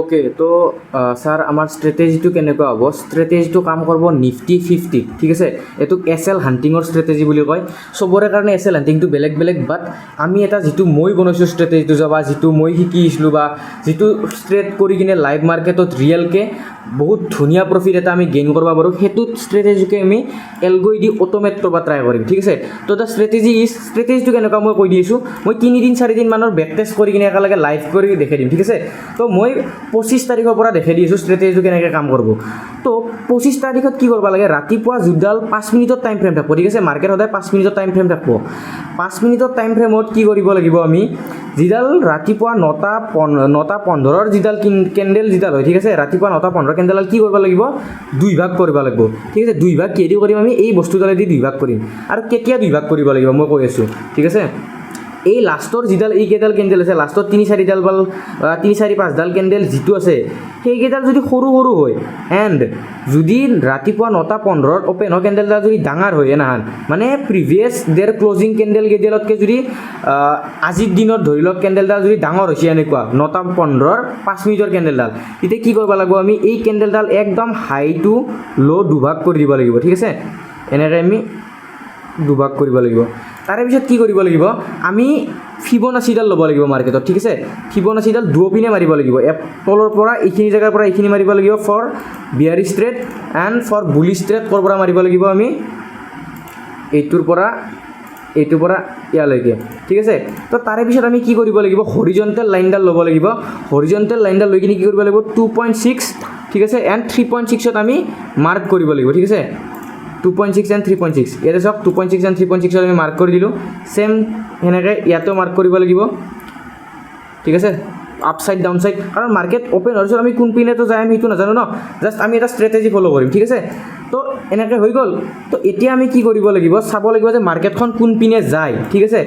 okay তো sir আমাৰ ষ্ট্ৰেটেজিটো কেনেকুৱা হ'ব ষ্ট্ৰেটেজিটো কাম কৰিব নিফটি 50 ঠিক আছে এইটোক এছ এল হাণ্টিঙৰ ষ্ট্ৰেটেজি বুলি কয় চবৰে কাৰণে এছ এল হাণ্টিংটো বেলেগ বেলেগ বাট আমি এটা যিটো মই বনাইছোঁ ষ্ট্ৰেটেজিটো বা যিটো মই শিকিছিলোঁ বা যিটো ষ্ট্ৰেট কৰি কিনে লাইভ মাৰ্কেটত ৰিয়েলকৈ বহুত ধুনীয়া প্ৰফিট এটা আমি গেইন কৰিব পাৰোঁ সেইটো ষ্ট্ৰেটেজিকে আমি এলগৈ দি অট'মেট কৰিব ট্ৰাই কৰিম ঠিক আছে তো দ্য ষ্ট্ৰেটেজিটো কেনেকুৱা মই কৈ দিছোঁ মই 3 4 মানৰ বেক টেষ্ট কৰি কিনে একেলগে লাইভ কৰি দেখাই দিম ঠিক আছে তো মই 25 তাৰিখৰ পৰা দেখাই দিছোঁ ষ্ট্ৰেটেজিটো কেনেকৈ কাম কৰিব তো 25 তাৰিখত কি কৰিব লাগে ৰাতিপুৱা যিডাল 5 মিনিটৰ টাইম ফ্ৰেম থাকিব ঠিক আছে মাৰ্কেট সদায় 5 মিনিটৰ টাইম ফ্ৰেম থাকিব 5 মিনিটৰ টাইম ফ্ৰেমত কি কৰিব লাগিব আমি যিডাল ৰাতিপুৱা 9:15 যিডাল কেণ্ডেল যিডাল হয় ঠিক আছে ৰাতিপুৱা 9:15 কেণ্ডেলডাল কি কৰিব লাগিব দুই ভাগ কৰিব লাগিব ঠিক আছে দুই ভাগ কেদি কৰিম আমি এই বস্তুডালেদি দুই ভাগ কৰিম আৰু কেতিয়া দুই ভাগ কৰিব লাগিব মই কৈ আছোঁ ঠিক আছে এই লাষ্টৰ যিডাল এইকেইডাল কেণ্ডেল আছে লাষ্টৰ 3-4-5ডাল কেণ্ডেল যিটো আছে সেইকেইডাল যদি সৰু সৰু হয় এণ্ড যদি ৰাতিপুৱা 9:15 অ'পেন হয় কেণ্ডেলডাল যদি ডাঙৰ হয় এনাহান মানে প্ৰিভিয়াছ দেৰ ক্লজিং কেণ্ডেল কেইডালতকৈ যদি আজিৰ দিনত ধৰি লওক কেণ্ডেলডাল যদি ডাঙৰ হৈছে এনেকুৱা 9:15 5 মিনিটৰ কেণ্ডেলডাল তেতিয়া কি কৰিব লাগিব আমি এই কেণ্ডেলডাল একদম হাই টু ল' দুভাগ কৰি দিব লাগিব ঠিক আছে এনেকৈ আমি দুভাগ কৰিব লাগিব তাৰে পিছত কি কৰিব লাগিব আমি ফিবনাচিডাল ল'ব লাগিব মাৰ্কেটত ঠিক আছে ফিবনাচিডাল দুপিনে মাৰিব লাগিব তলৰ পৰা এইখিনি জেগাৰ পৰা এইখিনি মাৰিব লাগিব for bearish trade and for bullish trade ক'ৰ পৰা মাৰিব লাগিব আমি এইটোৰ পৰা ইয়ালৈকে ঠিক আছে তো তাৰে পিছত আমি কি কৰিব লাগিব হৰিজণ্টেল লাইনডাল ল'ব লাগিব হৰিজণ্টেল লাইনডাল লৈ কিনে কি কৰিব লাগিব 2.6 ঠিক আছে এণ্ড 3.6ত আমি মাৰ্ক কৰিব লাগিব ঠিক আছে 2.6 and 3.6 ইয়াতে চাওক 2.6 and 3.6 আমি মাৰ্ক কৰি দিলোঁ সেম সেনেকৈ ইয়াতেও মাৰ্ক কৰিব লাগিব ঠিক আছে আপসাইড ডাউন সাইড কাৰণ মাৰ্কেট অ'পেন হোৱাৰ পিছত আমি কোন পিনেতো যায় আমি সেইটো নাজানো ন জাষ্ট আমি এটা ষ্ট্ৰেটেজি ফ'ল' কৰিম ঠিক আছে তো এনেকৈ হৈ গ'ল তো এতিয়া আমি কি কৰিব লাগিব চাব লাগিব যে মাৰ্কেটখন কোন পিনে যায় ঠিক আছে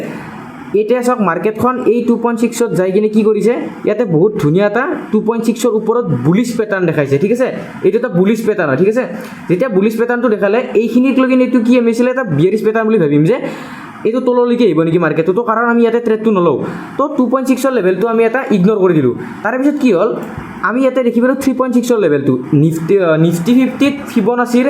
এতিয়া চাওক মাৰ্কেটখন এই 2.6ত যাই কিনে কি কৰিছে ইয়াতে বহুত ধুনীয়া এটা 2.6ৰ ওপৰত বুলিছ পেটাৰ্ণ দেখাইছে ঠিক আছে এইটো এটা বুলিছ পেটাৰ্ণ হয় ঠিক আছে যেতিয়া বুলিছ পেটাৰ্ণটো দেখালে এইখিনিক লৈ কিনে এইটো কি আমি আছিলে এটা বিয়াৰিছ পেটাৰ্ণ বুলি ভাবিম যে এইটো তললৈকে আহিব নেকি মাৰ্কেটটো কাৰণ আমি ইয়াতে ট্ৰেডটো নলওঁ তো 2.6ৰ লেভেলটো আমি এটা ইগন'ৰ কৰি দিলোঁ তাৰেপিছত কি হ'ল আমি ইয়াতে দেখি পালোঁ 3.6ৰ লেভেলটো নিফটি 50ত ফিবনাচিৰ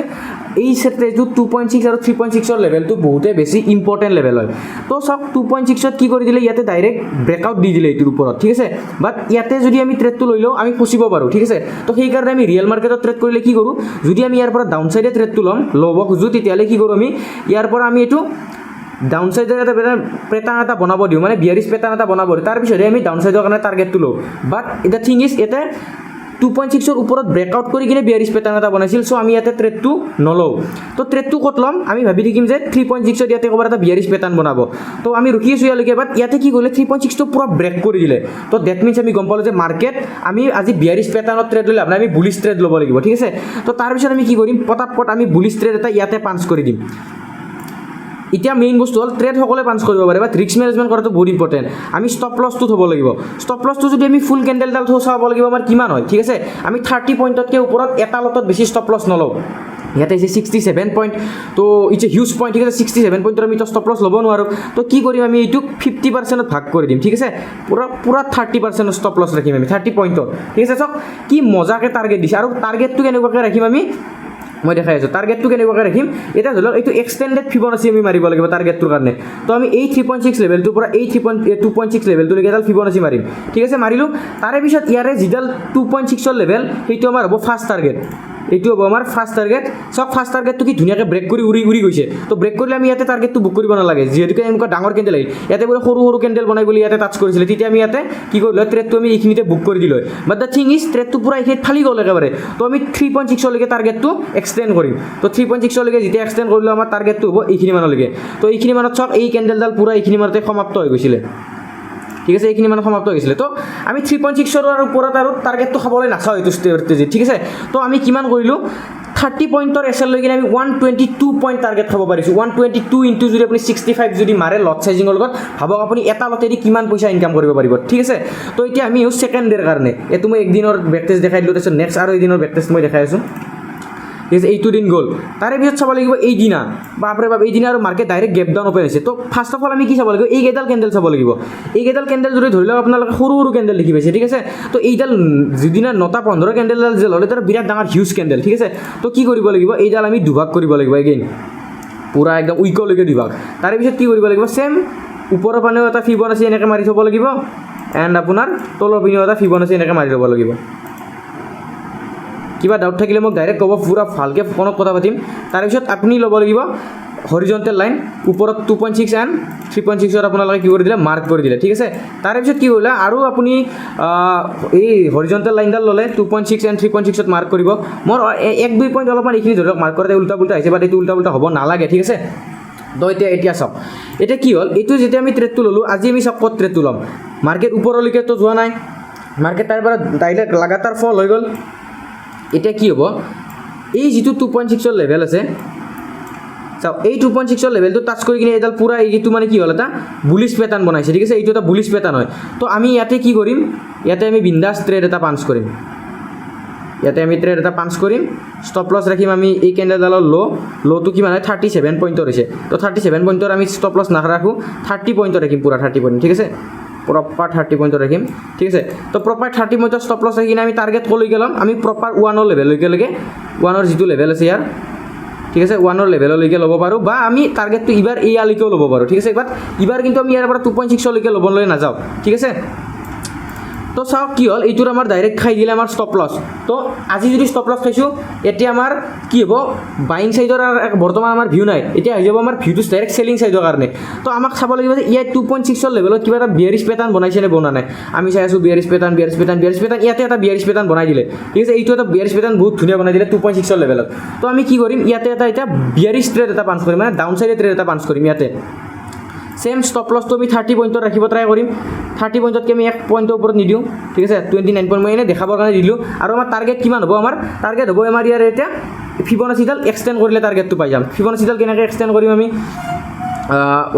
এই ষ্ট্ৰেটেজিটো 2.6 আৰু 3.6ৰ লেভেলটো বহুতে বেছি ইম্পৰ্টেণ্ট লেভেল হয় তো চাওক 2.6ত কি কৰি দিলে ইয়াতে ডাইৰেক্ট ব্ৰেকআউট দি দিলে এইটোৰ ওপৰত ঠিক আছে বাট ইয়াতে যদি আমি ট্ৰেডটো লৈ লওঁ আমি ফচিব পাৰোঁ ঠিক আছে তো সেইকাৰণে আমি ৰিয়েল মাৰ্কেটত ট্ৰেড কৰিলে কি কৰোঁ যদি আমি ইয়াৰ পৰা ডাউন ছাইডে ট্ৰেডটো ল'ব খোজোঁ তেতিয়াহ'লে কি কৰোঁ আমি ইয়াৰ পৰা আমি এইটো ডাউন ছাইডৰ এটা পেটাৰ্ণ এটা বনাব দিওঁ মানে বিয়াৰিছ পেটাৰ্ণ এটা বনাব দিওঁ তাৰপিছতহে আমি ডাউন ছাইডৰ কাৰণে টাৰ্গেটটো লওঁ বাট দ্য থিং ইজ ইয়াতে 2.6ৰ ওপৰত ব্ৰেকআউট কৰি কিনে বিয়াৰিছ পেটাৰ্ণ এটা বনাইছিল চ' আমি ইয়াতে ট্ৰেডটো নলওঁ তো ট্ৰেডটো ক'ত ল'ম আমি ভাবি থাকিম যে 3.6ত ইয়াতে ক'ৰবাত এটা বিয়াৰিছ পেটাৰ্ণ বনাব তো আমি ৰখি আছোঁ ইয়ালৈকে বাট ইয়াতে কি কৰিলে 3.6টো পূৰা ব্ৰেক কৰি দিলে তো ডেট মিনছ আমি গম পালোঁ যে মাৰ্কেট আমি আজি বিয়াৰিছ পেটাৰ্ণত ট্ৰেড ল'লে আপোনাৰ আমি বুলিছ ট্ৰেড ল'ব লাগিব ঠিক আছে তো তাৰপিছত আমি কি কৰিম পটাপট আমি বুলিছ ট্ৰেড এটা ইয়াতে পাঞ্চ কৰি দিম এতিয়া মেইন বস্তু হ'ল ট্ৰেড সকলোৱে পাঞ্চ কৰিব পাৰে বাট ৰিস্ক মেনেজমেণ্ট কৰাটো বহুত ইম্পৰ্টেণ্ট আমি ষ্টপ লছটো থ'ব লাগিব ষ্টপ লছটো যদি আমি ফুল কেণ্ডেলডাল চাব লাগিব আমাৰ কিমান হয় ঠিক আছে আমি 30 পইণ্টতকৈ ওপৰত এটা লটত বেছি ষ্টপ লছ নলওঁ ইয়াতে হৈছে 67 পইণ্ট তো ইটছ এ হিউজ পইণ্ট ঠিক আছে 67 পইণ্টৰ আমি ষ্টপ লছ ল'ব নোৱাৰোঁ তো কি কৰিম আমি এইটোক 50%ত ভাগ কৰি দিম ঠিক আছে পুৰা 30% ষ্টপ লছ ৰাখিম আমি 30 পইণ্টত ঠিক আছে চাওক কি মজাকৈ টাৰ্গেট দিছে আৰু টাৰ্গেটটো কেনেকুৱাকৈ ৰাখিম আমি মই দেখাই আছোঁ টাৰ্গেটটো কেনেকুৱাকৈ ৰাখিম এতিয়া ধৰি লওক এইটো এক্সটেণ্ডেড ফিবনাচি আমি মাৰিব লাগিব টাৰ্গেটটোৰ কাৰণে তো আমি এই 3.6 লেভেলটোৰ পৰা এই 2.6 লেভেলটোলৈকে এডাল ফিবনাচি মাৰিম ঠিক আছে মাৰিলোঁ তাৰে পিছত ইয়াৰে যিডাল 2.6ৰ লেভেল সেইটো আমাৰ হ'ব ফাৰ্ষ্ট টাৰ্গেট এইটো হ'ব আমাৰ ফাৰ্ষ্ট টাৰ্গেট চাওক ফাৰ্ষ্ট টাৰ্গেটটো কি ধুনীয়াকৈ ব্ৰেক কৰি উৰি গৈছে তো ব্ৰেক কৰিলে আমি ইয়াতে টাৰ্গেটটো বুক কৰিব নালাগে যিহেতুকে এনেকুৱা ডাঙৰ কেণ্ডেল আহিল ইয়াতে বোলে সৰু সৰু কেণ্ডেল বনাই বুলি ইয়াতে টাচ কৰিছিলে তেতিয়া আমি ইয়াতে কি কৰিলোঁ ট্ৰেডটো আমি এইখিনিতে বুক কৰি দিলোঁ বাট দ্য থিং ইজ ট্ৰেডটো পূৰা এইখিনিত ফালি গ'ল একেবাৰে তো আমি 3.6লৈকে টাৰ্গেটটো এক্সটেণ্ড কৰিম তো 3.6লৈকে যেতিয়া এক্সটেণ্ড কৰিলোঁ আমাৰ টাৰ্গেটটো হ'ব এইখিনি মানলৈকে তো এইখিনি মানত চাওক এই কেণ্ডেলডাল পূৰা এইখিনি মানতে সমাপ্ত হৈ গৈছিলে ঠিক আছে এইখিনি মানে সমাপ্ত হৈছিলে তো আমি 3.6ৰ আৰু ওপৰত আৰু টাৰ্গেটটো খাবলৈ নাচাওঁ এইটো ষ্ট্ৰেটেজি ঠিক আছে তো আমি কিমান কৰিলোঁ 30 পইণ্টৰ এছএল লৈ কিনে আমি 122 পইণ্ট টাৰ্গেট খাব পাৰিছোঁ 122 ইনটু যদি আপুনি 65 যদি মাৰে লট চাইজিঙৰ লগত ভাবক আপুনি এটা লটেদি কিমান পইচা ইনকাম কৰিব পাৰিব ঠিক আছে তো এতিয়া আমি ছেকেণ্ড ডেৰ কাৰণে এইটো মই একদিনৰ বেক টেষ্ট দেখাই দিলোঁ তাৰপিছত নেক্সট আৰু এদিনৰ বেক টেষ্ট মই দেখাই আছোঁ ঠিক আছে এইটো দিন গ'ল তাৰে পিছত চাব লাগিব এইদিনা বাপৰে বাপ এইদিনা আৰু market direct gap down open হৈছে তো ফাৰ্ষ্ট অফ অল আমি কি চাব লাগিব এইকেইডাল কেণ্ডেল চাব লাগিব এইকেইডাল কেণ্ডেল যদি ধৰি লওক আপোনালোকে সৰু সৰু কেণ্ডেল দেখি পাইছে ঠিক আছে তো এইডাল যিদিনা 9-15 কেণ্ডেলডাল যে ল'লে তাৰ বিৰাট ডাঙৰ হিউজ কেণ্ডেল ঠিক আছে তো কি কৰিব লাগিব এইডাল আমি দুভাগ কৰিব লাগিব এগেইন পুৰা একদম উইকলৈকে দুভাগ তাৰে পিছত কি কৰিব লাগিব সেম ওপৰৰ পানেও এটা ফিবনাচি এনেকৈ মাৰি থ'ব লাগিব এণ্ড আপোনাৰ তলৰ পিনেও এটা ফিবনাচি এনেকৈ মাৰি ল'ব লাগিব কিবা ডাউট থাকিলে মোক ডাইৰেক্ট ক'ব পুৰা ভালকৈ ফোনত কথা পাতিম তাৰপিছত আপুনি ল'ব লাগিব হৰিজণ্টেল লাইন ওপৰত 2.6 এণ্ড 3.6ত আপোনালোকে কি কৰি দিলে মাৰ্ক কৰি দিলে ঠিক আছে তাৰপিছত কি কৰিলে আৰু আপুনি এই হৰিজণ্টেল লাইনডাল ল'লে 2.6 এণ্ড 3.6ত মাৰ্ক কৰিব মোৰ 1-2 পইণ্ট অলপমান এইখিনি ধৰি লওক মাৰ্ক কৰোঁতে উল্টা পুল্টা হৈছে বাট এইটো উল্টা পুল্টা হ'ব নালাগে ঠিক আছে তো এতিয়া চাওক এতিয়া কি হ'ল এইটো যেতিয়া আমি ট্ৰেডটো ল'লোঁ আজি আমি চাওক ক'ত ট্ৰেডটো ল'ম মাৰ্কেট ওপৰলৈকেতো যোৱা নাই মাৰ্কেট তাৰ পৰা ডাইৰেক্ট লাগাতাৰ ফল হৈ গ'ল এতিয়া কি হ'ব এই যিটো 2.6ৰ লেভেল আছে চাওক এই 2.6ৰ লেভেলটো টাচ কৰি কিনে এইডাল পুৰা এইটো মানে কি হ'ল এটা বুলিছ পেটাৰ্ণ বনাইছে ঠিক আছে এইটো এটা বুলিছ পেটাৰ্ণ হয় তো আমি ইয়াতে কি কৰিম ইয়াতে আমি বিন্দাছ ট্ৰেড এটা পাঞ্চ কৰিম ইয়াতে আমি ট্ৰেড এটা পাঞ্চ কৰিম ষ্টপ লছ ৰাখিম আমি এই কেণ্ডেলডালৰ ল'টো কিমান হয় 37 পইণ্টৰ হৈছে তো 37 পইণ্টৰ আমি ষ্টপ লছ নাৰাখোঁ 30 পইণ্টৰ ৰাখিম পুৰা 30 পইণ্ট ঠিক আছে প্ৰপাৰ 30 পইণ্টৰ ৰাখিম ঠিক আছে তো প্ৰপাৰ 30 পইণ্টৰ ষ্টপ লছ ৰাখি কিনে আমি টাৰ্গেট ক'লৈকে ল'ম আমি প্ৰপাৰ 1ৰ লেভেললৈকে 1ৰ যিটো লেভেল আছে ইয়াৰ ঠিক আছে 1ৰ লেভেললৈকে ল'ব পাৰোঁ বা আমি টাৰ্গেটটো এইবাৰ ইয়ালৈকেও ল'ব পাৰোঁ ঠিক আছে বাট এইবাৰ কিন্তু আমি ইয়াৰ পৰা 2.6লৈকে ল'বলৈ নাযাওঁ ঠিক আছে তো চাওক কি হ'ল এইটোৰ আমাৰ ডাইৰেক্ট খাই দিলে আমাৰ ষ্টপ লছ তো আজি যদি ষ্টপ লছ খাইছোঁ এতিয়া আমাৰ কি হ'ব বাইং ছাইডৰ বৰ্তমান আমাৰ ভিউ নাই এতিয়া আহি যাব আমাৰ ভিউটো ডাইৰেক্ট চেলিং ছাইডৰ কাৰণে তো আমাক চাব লাগিব যে ইয়াত 2.6ৰ লেভেলত কিবা এটা বিয়াৰিছ পেটাৰ্ণ বনাইছে নে বনা নাই আমি চাই আছোঁ বিয়াৰিছ পেটাৰ্ণ ইয়াতে এটা বিয়াৰিছ পেটাৰ্ণ বনাই দিলে ঠিক আছে এইটো এটা বিয়াৰিছ পেটাৰ্ণ বহুত ধুনীয়া বনাই দিলে 2.6ৰ লেভেলত তো আমি কি কৰিম ইয়াতে এটা এতিয়া বিয়াৰিছ ট্ৰেড এটা পাঞ্চ কৰিম মানে ডাউন ছাইডে ট্ৰেড এটা পাঞ্চ কৰিম ইয়াতে সেম ষ্টপ লছটো আমি 30 পইণ্টত ৰাখিব ট্ৰাই কৰিম 30 পইণ্টতকৈ আমি 1 পইণ্টৰ ওপৰত নিদিওঁ ঠিক আছে 29 পইণ্ট মই এনেই দেখাবৰ কাৰণে দিলোঁ আৰু আমাৰ টাৰ্গেট কিমান হ'ব আমাৰ টাৰ্গেট হ'ব আমাৰ ইয়াৰ এতিয়া ফিবনাচিডাল এক্সটেণ্ড কৰিলে টাৰ্গেটটো পাই যাম ফিবনাচিডাল কেনেকৈ এক্সটেণ্ড কৰিম আমি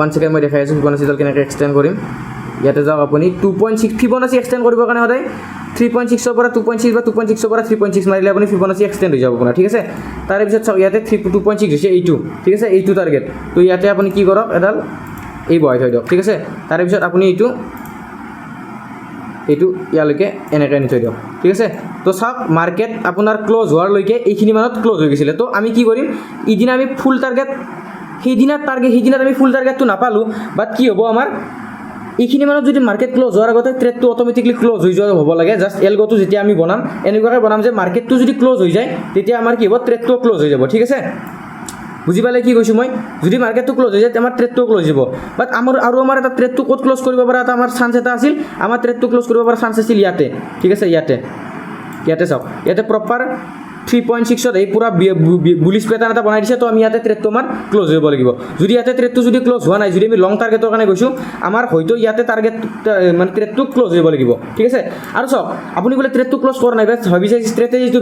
1 ছেকেণ্ড মই দেখাই আছোঁ ফিবনাচিডাল কেনেকৈ এক্সটেণ্ড কৰিম ইয়াতে যাওক আপুনি 2.6 ফিবনাচি এক্সটেণ্ড কৰিবৰ কাৰণে সদায় 3.6ৰ পৰা 2.6 বা 2.6ৰ পৰা 3.6 মাৰিলে আপুনি ফিবনাচি এক্সটেণ্ড হৈ যাব আপোনাৰ ঠিক আছে তাৰপিছত চাওক ইয়াতে 2.6 হৈছে এইটো ঠিক আছে এইটো টাৰ্গেট তো ইয়াতে আপুনি কি কৰক এডাল এই বহাই থৈ দিয়ক ঠিক আছে তাৰপিছত আপুনি এইটো ইয়ালৈকে এনেকৈ আনি থৈ দিয়ক ঠিক আছে তো চাওক মাৰ্কেট আপোনাৰ ক্ল'জ হোৱাৰলৈকে এইখিনি মানত ক্ল'জ হৈ গৈছিলে তো আমি কি কৰিম ইদিনা আমি ফুল টাৰ্গেট সেইদিনাত আমি ফুল টাৰ্গেটটো নাপালোঁ বাট কি হ'ব আমাৰ এইখিনি মানত যদি মাৰ্কেট ক্ল'জ হোৱাৰ আগতে ট্ৰেডটো অট'মেটিকলি ক্ল'জ হৈ যোৱা হ'ব লাগে জাষ্ট এলগ'টো যেতিয়া আমি বনাম এনেকুৱাকৈ বনাম যে মাৰ্কেটটো যদি ক্ল'জ হৈ যায় তেতিয়া আমাৰ কি হ'ব ট্ৰেডটোও ক্ল'জ হৈ যাব ঠিক আছে বুজি পালে কি কৈছোঁ মই যদি মাৰ্কেটটো ক্ল'জ হৈ যায় আমাৰ ট্ৰেডটোও ক্ল'জ হ'ব বাট আমাৰ এটা ট্ৰেডটো ক'ত ক্ল'জ কৰিব পৰা এটা আমাৰ চান্স এটা আছিল আমাৰ ট্ৰেডটো ক্ল'জ কৰিব পৰা চান্স আছিল ইয়াতে ঠিক আছে ইয়াতে চাওক ইয়াতে প্ৰপাৰ 3.6ত এই পুৰা বুলিছ পেটাৰ্ণ এটা বনাই দিছে তো আমি ইয়াতে ট্ৰেডটো আমাৰ ক্ল'জ হ'ব লাগিব যদি ইয়াতে ট্ৰেডটো যদি ক্ল'জ হোৱা নাই যদি আমি লং টাৰ্গেটৰ কাৰণে গৈছোঁ আমাৰ হয়তো ইয়াতে টাৰ্গেট মানে ট্ৰেডটো ক্ল'জ হ'ব লাগিব ঠিক আছে আৰু চাওক আপুনি বোলে ট্ৰেডটো ক্ল'জ কৰা নাই বাট ভাবিছে ষ্ট্ৰেটেজিটো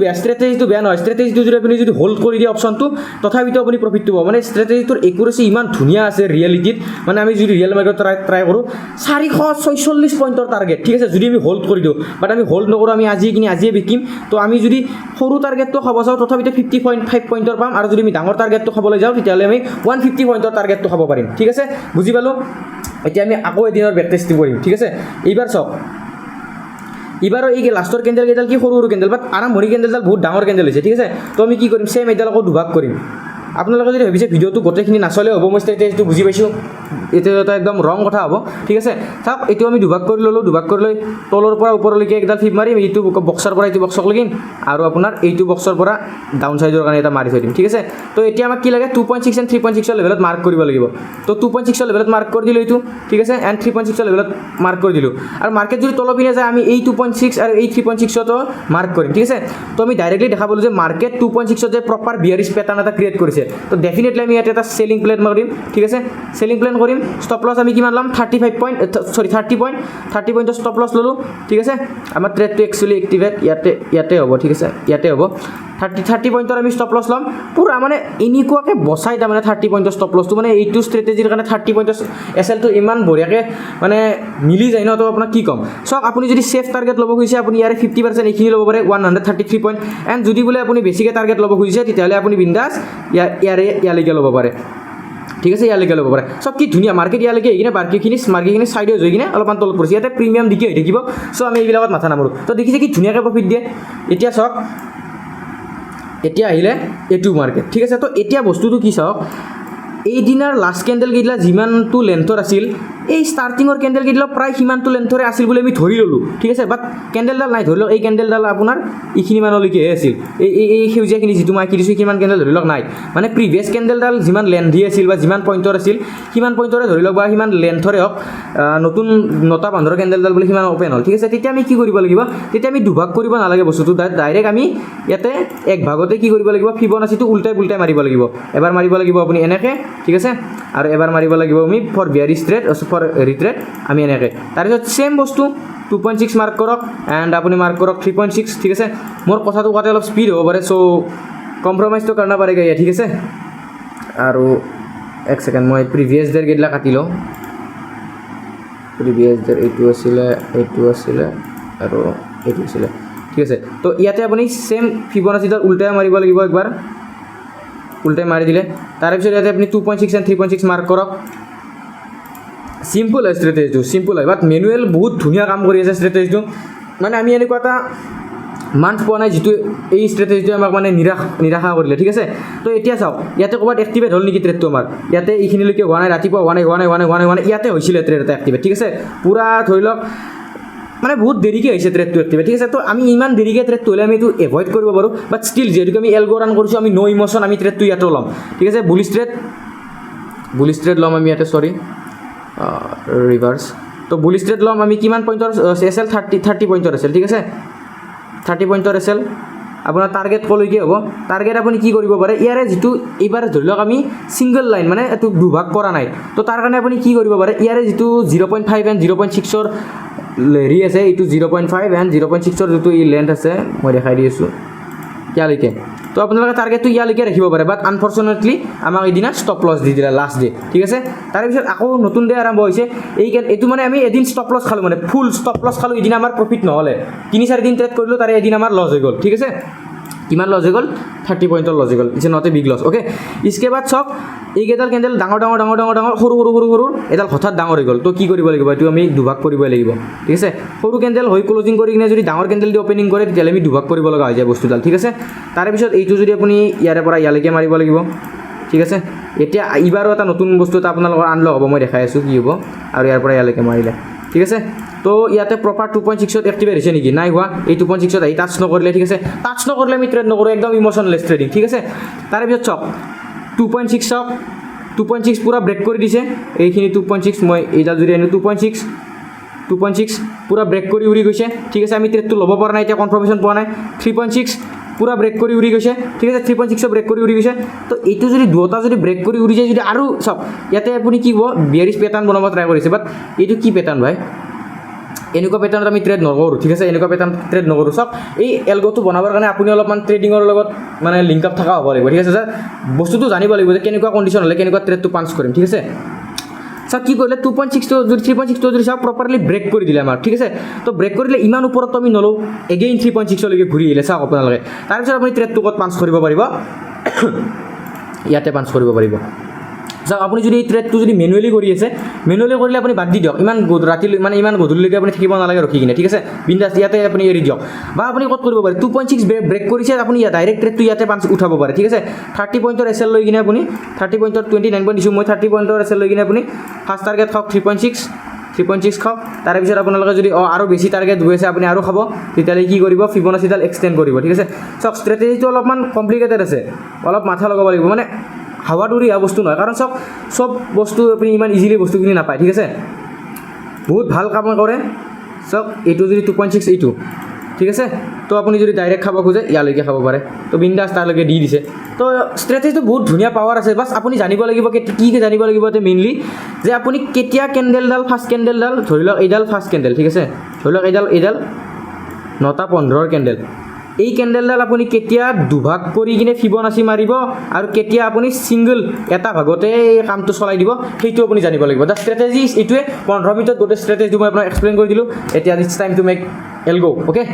বেয়া নহয় ষ্ট্ৰেটেজিটো যদি আপুনি যদি হোল্ড কৰি দিয়ে অপশ্যনটো তথাপিতো আপুনি প্ৰফিটটো পাব মানে ষ্ট্ৰেটেজিটোৰ একুৰেচি ইমান ধুনীয়া আছে ৰিয়েলিটিত মানে আমি যদি ৰিয়েল মাৰ্কেটত ট্ৰাই কৰোঁ 446 পইণ্টৰ টাৰ্গেট ঠিক আছে যদি আমি হোল্ড কৰি দিওঁ বাট আমি হোল্ড নকৰোঁ আমি আজিয়ে বিকিম তো আমি যদি সৰু টাৰ্গেটটো খাব যাওঁ তথাপিতো 50.5 পইণ্টৰ পাম আৰু যদি আমি ডাঙৰ টাৰ্গেটটো খাবলৈ যাওঁ তেতিয়াহ'লে আমি 150 পইণ্টৰ টাৰ্গেটটো খাব পাৰিম ঠিক আছে বুজি পালোঁ এতিয়া আমি আকৌ এদিনৰ বেক টেষ্টিং কৰিম ঠিক আছে এইবাৰ চাওক এইবাৰো এই লাষ্টৰ কেণ্ডেল কেইডাল কি সৰু কেণ্ডেল বাট আৰম্ভণি কেণ্ডেলডাল বহুত ডাঙৰ কেণ্ডেল হৈছে ঠিক আছে তো আমি কি কৰিম চেম এইডাল আকৌ দুভাগ কৰিম আপোনালোকে যদি ভাবিছে ভিডিঅ'টো গোটেইখিনি নাচলে হ'ব মই ষ্ট্ৰেটেজিটো বুজি পাইছোঁ এইটো এটা একদম ৰং কথা হ'ব ঠিক আছে চাওক এইটো আমি দুভাগ কৰি ল'লোঁ দুভাগ কৰি লৈ তলৰ পৰা ওপৰলৈকে একডাল ফিপ মাৰিম এইটো বক্সৰ পৰা এইটো বক্সক লাগিম আৰু আপোনাৰ এইটো বক্সৰ পৰা ডাউন ছাইডৰ কাৰণে এটা মাৰি থৈ দিম ঠিক আছে তো এতিয়া আমাক কি লাগে 2.6 এণ্ড 3.6ৰ লেভেলত মাৰ্ক কৰিব লাগিব তো 2.6ৰ লেভেলত মাৰ্ক কৰি দিলোঁ এইটো ঠিক আছে এণ্ড 3.6ৰ লেভেলত মাৰ্ক কৰি দিলোঁ আৰু মাৰ্কেট যদি তলৰ পিনে যায় আমি এই 2.6 আৰু এই 3.6তো মাৰ্ক কৰিম ঠিক আছে তো আমি ডাইৰেক্টলি দেখা পালোঁ যে মাৰ্কেট 2.6ত যে প্ৰপাৰ বিয়াৰিছ পেটাৰ্ণ এটা ক্ৰিয়েট কৰিছে তো ডেফিনেটলি আমি ইয়াতে এটা সেলিং প্লেন মাৰিম ঠিক আছে সেলিং প্লেন কৰিম ষ্টপ লছ আমি কিমান ল'ম 30 পইণ্টৰ ষ্টপ লছ ল'লোঁ ঠিক আছে আমাৰ ট্ৰেডটো একচুৱেলি এক্টিভেট ইয়াতে হ'ব ঠিক আছে ইয়াতে হ'ব 30 পইণ্টৰ আমি ষ্টপ লছ ল'ম পুৰা মানে এনেকুৱাকৈ বচাই তাৰমানে 30 পইণ্টৰ ষ্টপ লছটো মানে এইটো ষ্ট্ৰেটেজিৰ কাৰণে 30 পইণ্টৰ এছএলটো ইমান বঢ়িয়াকৈ মানে মিলি যায় ন তো আপোনাক কি ক'ম চাওক আপুনি যদি ছেফ টাৰ্গেট ল'ব খুজিছে আপুনি ইয়াৰে 50% এইখিনি ল'ব পাৰে 133 পইণ্ট এণ্ড যদি বোলে আপুনি বেছিকৈ টাৰ্গেট ল'ব খুজিছে তেতিয়াহ'লে আপুনি বিন্দাছ ইয়ালৈকে ল'ব পাৰে ঠিক আছে ইয়ালৈকে ল'ব পাৰে চব কি ধুনীয়া মাৰ্কেট ইয়ালৈকে আহি কিনে মাৰ্কেটখিনি ছাইডে হৈ কিনে অলপমান তলত পৰিছে ইয়াতে প্ৰিমিয়াম দিকে হৈ থাকিব চ' আমি এইবিলাকত মাথা নামাৰোঁ তো দেখিছে কি ধুনীয়াকৈ প্ৰফিট দিয়ে এতিয়া চাওক এতিয়া আহিলে এইটো মাৰ্কেট ঠিক আছে তো এতিয়া বস্তুটো কি চাওক এইদিনাৰ লাষ্ট কেণ্ডেল কেইটা যিমানটো লেন্থৰ আছিল এই ষ্টাৰ্টিঙৰ কেণ্ডেল কেইটা প্ৰায় সিমানটো লেন্থৰে আছিল বুলি আমি ধৰি ল'লোঁ ঠিক আছে বাট কেণ্ডেলডাল নাই ধৰি লওক এই কেণ্ডেলডাল আপোনাৰ এইখিনি মানলৈকেহে আছিল এই সেউজীয়াখিনি যিটো মই আঁকি দিছোঁ সিমান কেণ্ডেল ধৰি লওক নাই মানে প্ৰিভিয়াছ কেণ্ডেলডাল যিমান লেন্থি আছিল বা যিমান পইণ্টৰ আছিল সিমান পইণ্টৰে ধৰি লওক বা সিমান লেন্থৰে হওক নতুন নটা বান্ধৰ কেণ্ডেলডাল বুলি সিমান অ'পেন হ'ল ঠিক আছে তেতিয়া আমি কি কৰিব লাগিব তেতিয়া আমি দুভাগ কৰিব নালাগে বস্তুটো ডাইৰেক্ট আমি ইয়াতে এক ভাগতে কি কৰিব লাগিব ফিবনাচিটো উল্টাই মাৰিব লাগিব এবাৰ মাৰিব লাগিব আপুনি এনেকৈ ঠিক আছে আৰু এবাৰ মাৰিব লাগিব আমি ফৰ বিয়াৰিছ ট্ৰেড ফৰ ৰিট্ৰেড আমি এনেকৈ তাৰপিছত ছেম বস্তু 2.6 মাৰ্ক কৰক এণ্ড আপুনি মাৰ্ক কৰক 3.6 ঠিক আছে মোৰ কথাটো কোৱাতে অলপ স্পীড হ'ব পাৰে চ' কম্প্ৰমাইজটো কৰিব পাৰেগৈ ঠিক আছে আৰু এক ছেকেণ্ড মই প্ৰিভিয়াছ ডেৰ কেইটা কাটি লওঁ প্ৰিভিয়াছ ডেৰ এইটো আছিলে আৰু এইটো আছিলে ঠিক আছে তো ইয়াতে আপুনি ছেম ফিবনাচিডাল উল্টাই মাৰিব লাগিব একবাৰ উল্টাই মাৰি দিলে তাৰপিছত ইয়াতে আপুনি 2.6 এণ্ড 3.6 মাৰ্ক কৰক সিম্পল হয় ষ্ট্ৰেটেজিটো সিম্পল হয় বাট মেনুৱেল বহুত ধুনীয়া কাম কৰি আছে ষ্ট্ৰেটেজিটো মানে আমি এনেকুৱা এটা মান্থ পোৱা নাই যিটো এই ষ্ট্ৰেটেজিটোৱে আমাক মানে নিৰাশা কৰিলে ঠিক আছে তো এতিয়া চাওক ইয়াতে ক'ৰবাত এক্টিভেট হ'ল নেকি ট্ৰেডটো আমাৰ ইয়াতে এইখিনিলৈকে হোৱা নাই ৰাতিপুৱা হোৱা নাই ইয়াতে হৈছিলে ট্ৰেড এটা এক্টিভেট ঠিক আছে পূৰা ধৰি লওক মানে বহুত দেৰিকৈ হৈছে ট্ৰেডটো এক্টিভেট ঠিক আছে তো আমি ইমান দেৰিকৈ ট্ৰেডটো হ'লে আমি এইটো এভইড কৰিব পাৰোঁ বাট ষ্টিল যিহেতুকে আমি এলগ' ৰান কৰিছোঁ আমি ন' ইম'শ্যন আমি ট্ৰেডটো ইয়াতো ল'ম ঠিক আছে বুলিছ ট্ৰেড ল'ম আমি ইয়াতে চৰি ৰিভাৰ্ছ তো বুলিছ ট্ৰেড ল'ম আমি কিমান পইণ্টৰ এছএল 30 পইণ্টৰ আছিল ঠিক আছে 30 পইণ্টৰ এছএল আপোনাৰ টাৰ্গেট ক'লৈকে হ'ব টাৰ্গেট আপুনি কি কৰিব পাৰে ইয়াৰে যিটো এইবাৰ ধৰি লওক আমি ছিংগল লাইন মানে এইটো দুভাগ কৰা নাই তো তাৰ কাৰণে আপুনি কি কৰিব পাৰে ইয়াৰে যিটো 0.5 এণ্ড 0.6ৰ হেৰি আছে এইটো 0.5 এণ্ড 0.6ৰ যিটো এই লেন্থ আছে মই দেখাই দি আছোঁ ইয়ালৈকে তো আপোনালোকে টাৰ্গেটটো ইয়ালৈকে ৰাখিব পাৰে বাট আনফৰ্চুনেটলি আমাক এইদিনা ষ্টপ লছ দি দিলে লাষ্ট ডে ঠিক আছে তাৰপিছত আকৌ নতুন ডে আৰম্ভ হৈছে এইটো মানে আমি এদিন ষ্টপ লছ খালোঁ মানে ফুল ষ্টপ লছ খালোঁ এদিন আমাৰ প্ৰফিট নহ'লে 3-4 দিন ট্ৰেড কৰিলোঁ তাৰে এদিন আমাৰ লছ হৈ গ'ল ঠিক আছে কিমান লছ হৈ গ'ল 30 পইণ্টৰ লছ হৈ গ'ল it's not a big loss okay ইছকে বাদ চাওক এইকেইডাল কেণ্ডেল ডাঙৰ সৰু এডাল হঠাৎ ডাঙৰ হৈ গ'ল তো কি কৰিব লাগিব এইটো আমি দুভাগ কৰিবই লাগিব ঠিক আছে সৰু কেণ্ডেল হৈ ক্লজিং কৰি কিনে যদি ডাঙৰ কেণ্ডেল দি অ'পেনিং কৰে তেতিয়াহ'লে আমি দুভাগ কৰিব লগা হৈ যায় বস্তুডাল ঠিক আছে তাৰপিছত এইটো যদি আপুনি ইয়াৰে পৰা ইয়ালৈকে মাৰিব লাগিব ঠিক আছে এতিয়া এইবাৰো এটা নতুন বস্তু এটা আপোনালোকৰ আনলক হ'ব মই দেখাই আছোঁ কি হ'ব আৰু ইয়াৰ পৰা ইয়ালৈকে মাৰিলে ঠিক আছে তো ইয়াতে প্ৰপাৰ 2.6ত এক্টিভেট হৈছে নেকি নাই হোৱা এই 2.6ত আহি টাচ নকৰিলে ঠিক আছে টাচ নকৰিলে আমি ট্ৰেড নকৰোঁ একদম ইম'শ্যনলেছ ট্ৰেডিং ঠিক আছে তাৰপিছত চাওক 2.6 চাওক 2.6 পূৰা ব্ৰেক কৰি দিছে এইখিনি 2.6 মই এইডাল যদি আনো 2.6 পূৰা ব্ৰেক কৰি উৰি গৈছে ঠিক আছে আমি ট্ৰেডটো ল'ব পৰা নাই এতিয়া কনফাৰ্মেশ্যন পোৱা নাই 3.6 পূৰা ব্ৰেক কৰি উৰি গৈছে ঠিক আছে 3.6 ব্ৰেক কৰি উৰি গৈছে তো এইটো যদি দুটা যদি ব্ৰেক কৰি উৰি যায় যদি আৰু চাওক ইয়াতে আপুনি কি হ'ব বিয়াৰিছ পেটাৰ্ণ বনাব ট্ৰাই কৰিছে বাট এইটো কি পেটাৰ্ণ ভাই এনেকুৱা পেটাৰ্ণত আমি ট্ৰেড নকৰোঁ ঠিক আছে এনেকুৱা পেটাৰ্ণ ট্ৰেড নকৰোঁ চাওক এই এলগ'টো বনাবৰ কাৰণে আপুনি অলপমান ট্ৰেডিঙৰ লগত মানে লিংক আপ থকা হ'ব লাগিব ঠিক আছে ছাৰ বস্তুটো জানিব লাগিব যে কেনেকুৱা কণ্ডিশ্যন হ'লে কেনেকুৱা ট্ৰেডটো পাঞ্চ কৰিম ঠিক আছে চাওক কি কৰিলে 2.6টো যদি 3.6টো যদি চাওক প্ৰপাৰলি ব্ৰেক কৰি দিলে আমাৰ ঠিক আছে তো ব্ৰেক কৰিলে ইমান ওপৰততো আমি নলওঁ এগেইন 3.6লৈকে ঘূৰি আহিলে চাওক আপোনালোকে তাৰপিছত আপুনি ট্ৰেডটো ক'ত পাঞ্চ কৰিব পাৰিব ইয়াতে পাঞ্চ কৰিব পাৰিব চাওক আপুনি যদি এই ট্ৰেডটো যদি মেনুৱেলি কৰি আছে মেনুৱেলি কৰিলে আপুনি বাদ দি দিয়ক ইমান ৰাতিলৈ মানে ইমান গধূলিলৈকে আপুনি থাকিব নালাগে ৰখি কিনে ঠিক আছে বিন্দাছ ইয়াতে আপুনি এৰি দিয়ক বা আপুনি ক'ত কৰিব পাৰে 2.6 ব্ৰেক কৰিছে আপুনি ডাইৰেক্ট ট্ৰেডটো ইয়াতে পাঞ্চ উঠাব পাৰে ঠিক আছে 30 পইণ্টৰ এছএল লৈ কিনে আপুনি 30 পইণ্টৰ 29 পইণ্ট দিছোঁ মই 30 পইণ্টৰ এছএল লৈ কিনে আপুনি ফাৰ্ষ্ট টাৰ্গেট খাওক 3.6 খাওক তাৰপিছত আপোনালোকে যদি আৰু বেছি টাৰ্গেট গৈ আছে আপুনি আৰু খাব তেতিয়াহ'লে কি কৰিব ফিবনাচিডাল এক্সটেণ্ড কৰিব ঠিক আছে চাওক ষ্ট্ৰেটেজিটো অলপমান কমপ্লিকেটেড আছে অলপ মাথা লগাব লাগিব মানে হাৱা দৌৰি অহা বস্তু নহয় কাৰণ চাওক চব বস্তু আপুনি ইমান ইজিলি বস্তুখিনি নাপায় ঠিক আছে বহুত ভাল কাম কৰে চাওক এইটো যদি 2.6 এইটো ঠিক আছে তো আপুনি যদি ডাইৰেক্ট খাব খোজে ইয়ালৈকে খাব পাৰে তো বিন্দাছ তালৈকে দি দিছে তো ষ্ট্ৰেটেজিটো বহুত ধুনীয়া পাৱাৰ আছে বাছ আপুনি জানিব লাগিব কি জানিব লাগিব এতিয়া মেইনলি যে আপুনি কেতিয়া কেণ্ডেলডাল ফাৰ্ষ্ট কেণ্ডেলডাল ধৰি লওক এইডাল ফাৰ্ষ্ট কেণ্ডেল ঠিক আছে ধৰি লওক এইডাল 9:15 কেণ্ডেল এই কেণ্ডেলডাল আপুনি কেতিয়া দুভাগ কৰি কিনে ফিবনাচি মাৰিব আৰু কেতিয়া আপুনি ছিংগল এটা ভাগতে এই কামটো চলাই দিব সেইটো আপুনি জানিব লাগিব দ্য ষ্ট্ৰেটেজি এইটোৱে 15 মিনিটত গোটেই ষ্ট্ৰেটেজিটো মই আপোনাক এক্সপ্লেইন কৰি দিলোঁ এতিয়া it's time to make algo okay